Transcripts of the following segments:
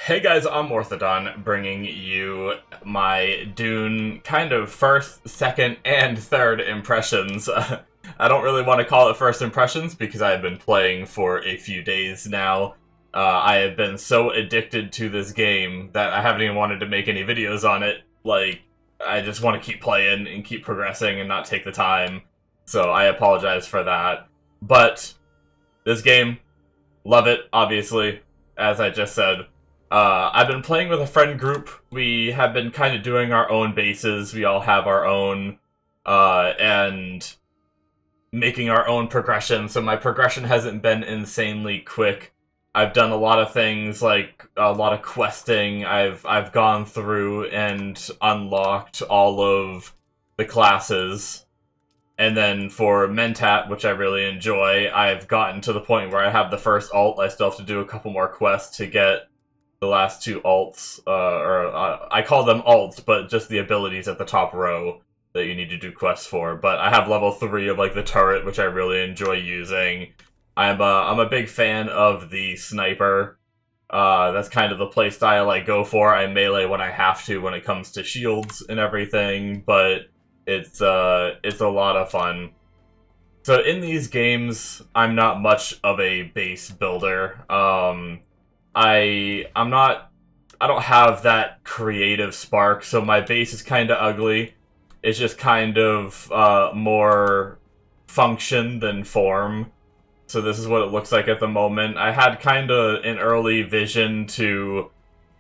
Hey guys, I'm Orthodon, bringing you my Dune kind of first, second, and third impressions. I don't really want to call it first impressions because I have been playing for a few days now. I have been so addicted to this game that I haven't even wanted to make any videos on it. Like, I just want to keep playing and keep progressing and not take the time. So I apologize for that. But this game, love it, obviously, as I just said. I've been playing with a friend group. We have been kind of doing our own bases. We all have our own, and making our own progression. So my progression hasn't been insanely quick. I've done a lot of things, like a lot of questing. I've gone through and unlocked all of the classes. And then for Mentat, which I really enjoy, I've gotten to the point where I have the first alt. I still have to do a couple more quests to get the last two alts, I call them alts, but just the abilities at the top row that you need to do quests for. But I have level 3 of like the turret, which I really enjoy using. I'm a big fan of the sniper. That's kind of the playstyle I go for. I melee when I have to when it comes to shields and everything, but it's a lot of fun. So in these games, I'm not much of a base builder. I don't have that creative spark, so my base is kind of ugly. It's just kind of more function than form. So this is what it looks like at the moment. I had kind of an early vision to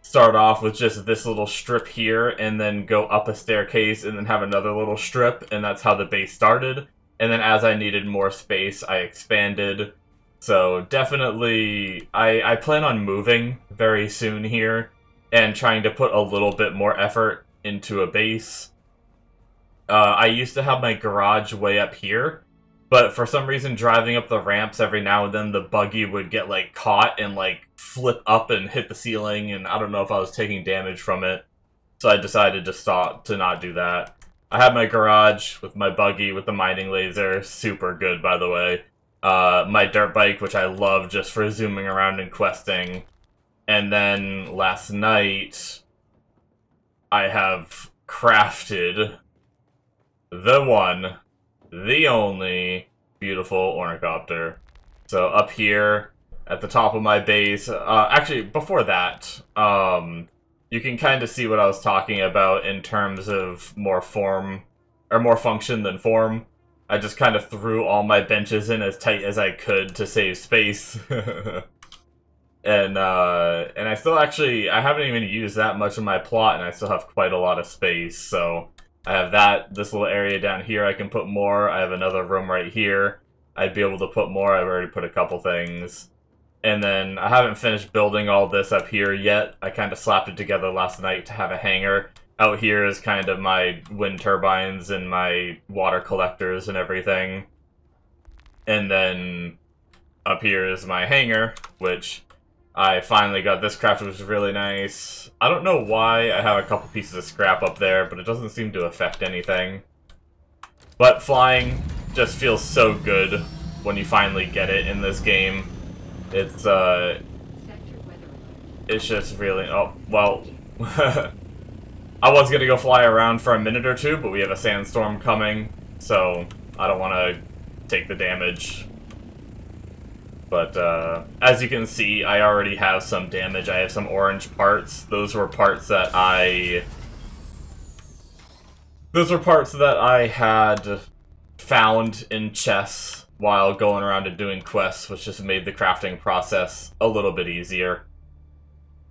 start off with just this little strip here, and then go up a staircase, and then have another little strip, and that's how the base started. And then as I needed more space, I expanded. So definitely, I plan on moving very soon here, and trying to put a little bit more effort into a base. I used to have my garage way up here, but for some reason driving up the ramps every now and then the buggy would get like caught and like flip up and hit the ceiling, and I don't know if I was taking damage from it. So I decided to not do that. I have my garage with my buggy with the mining laser, super good by the way. My dirt bike, which I love just for zooming around and questing. And then last night, I have crafted the one, the only beautiful ornithopter. So up here at the top of my base, actually before that, you can kind of see what I was talking about in terms of more form, or more function than form. I just kind of threw all my benches in as tight as I could to save space. And I still actually, I haven't even used that much of my plot, and I still have quite a lot of space. So I have this little area down here I can put more. I have another room right here. I'd be able to put more. I've already put a couple things. And then I haven't finished building all this up here yet. I kind of slapped it together last night to have a hangar. Out here is kind of my wind turbines and my water collectors and everything. And then up here is my hangar, which I finally got this crafted, which is really nice. I don't know why I have a couple pieces of scrap up there, but it doesn't seem to affect anything. But flying just feels so good when you finally get it in this game. It's just really, oh, well, I was gonna go fly around for a minute or two, but we have a sandstorm coming, so I don't want to take the damage. But as you can see, I already have some damage. I have some orange parts. Those were parts that I had found in chests while going around and doing quests, which just made the crafting process a little bit easier.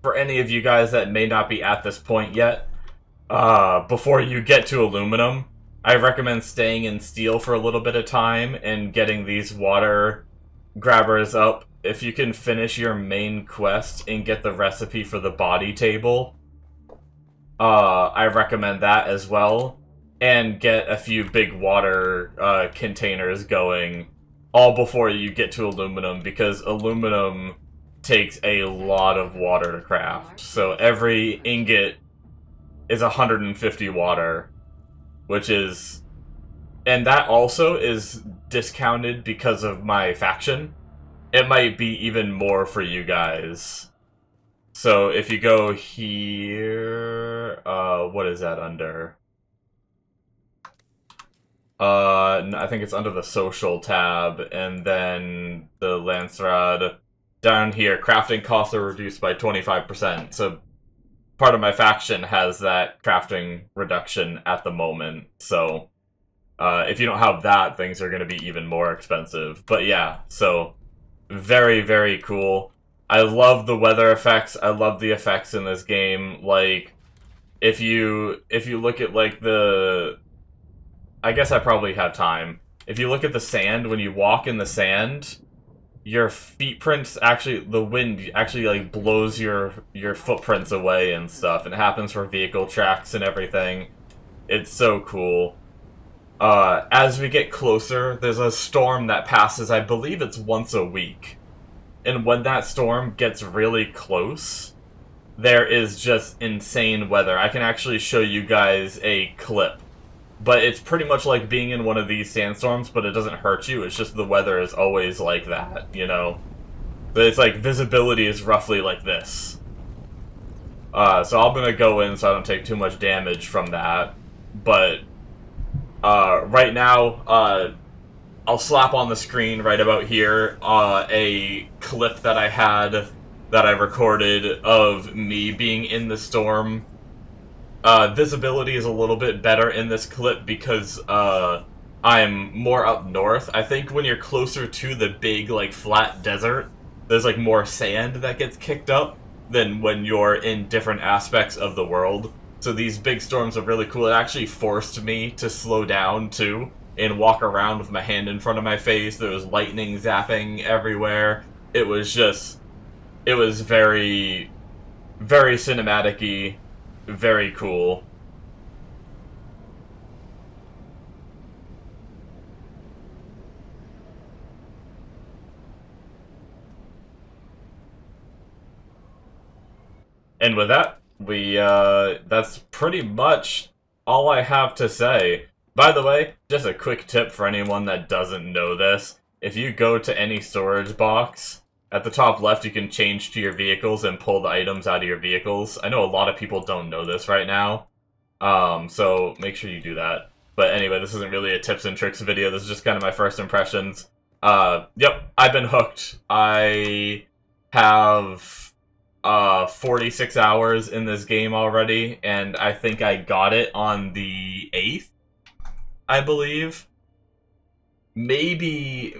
For any of you guys that may not be at this point yet, before you get to aluminum, I recommend staying in steel for a little bit of time and getting these water grabbers up. If you can finish your main quest and get the recipe for the body table, I recommend that as well. And get a few big water containers going, all before you get to aluminum, because aluminum takes a lot of water to craft. So every ingot is 150 water, which is... And that also is discounted because of my faction. It might be even more for you guys. So if you go here, what is that under? I think it's under the social tab, and then the lance rod. Down here, crafting costs are reduced by 25%, so part of my faction has that crafting reduction at the moment, so if you don't have that, things are going to be even more expensive. But yeah, so very, very cool. I love the weather effects. I love the effects in this game. Like, if you look at, like, I guess I probably have time. If you look at the sand, when you walk in the sand, your feet prints actually, the wind actually, like, blows your footprints away and stuff. And it happens for vehicle tracks and everything. It's so cool. As we get closer, there's a storm that passes, I believe it's once a week. And when that storm gets really close, there is just insane weather. I can actually show you guys a clip. But it's pretty much like being in one of these sandstorms, but it doesn't hurt you. It's just the weather is always like that, you know? But it's like visibility is roughly like this. So I'm gonna go in so I don't take too much damage from that. But right now, I'll slap on the screen right about here a clip that I had that I recorded of me being in the storm. Visibility is a little bit better in this clip because I'm more up north. I think when you're closer to the big, like, flat desert, there's, like, more sand that gets kicked up than when you're in different aspects of the world. So these big storms are really cool. It actually forced me to slow down, too, and walk around with my hand in front of my face. There was lightning zapping everywhere. It was very, very cinematic-y. Very cool. And with that, that's pretty much all I have to say. By the way, just a quick tip for anyone that doesn't know this. If you go to any storage box, at the top left, you can change to your vehicles and pull the items out of your vehicles. I know a lot of people don't know this right now, so make sure you do that. But anyway, this isn't really a tips and tricks video. This is just kind of my first impressions. Yep, I've been hooked. I have 46 hours in this game already, and I think I got it on the 8th, I believe. Maybe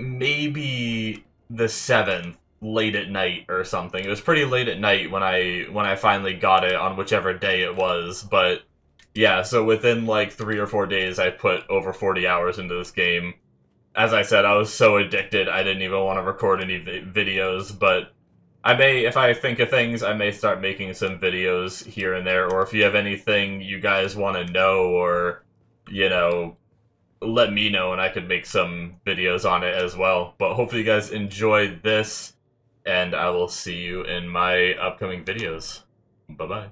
the 7th. Late at night or something. It was pretty late at night when I finally got it on whichever day it was, but yeah, so within like 3 or 4 days I put over 40 hours into this game. As I said, I was so addicted I didn't even want to record any videos, but I may, if I think of things, I may start making some videos here and there, or if you have anything you guys want to know, or, you know, let me know and I could make some videos on it as well. But hopefully you guys enjoyed this, and I will see you in my upcoming videos. Bye-bye.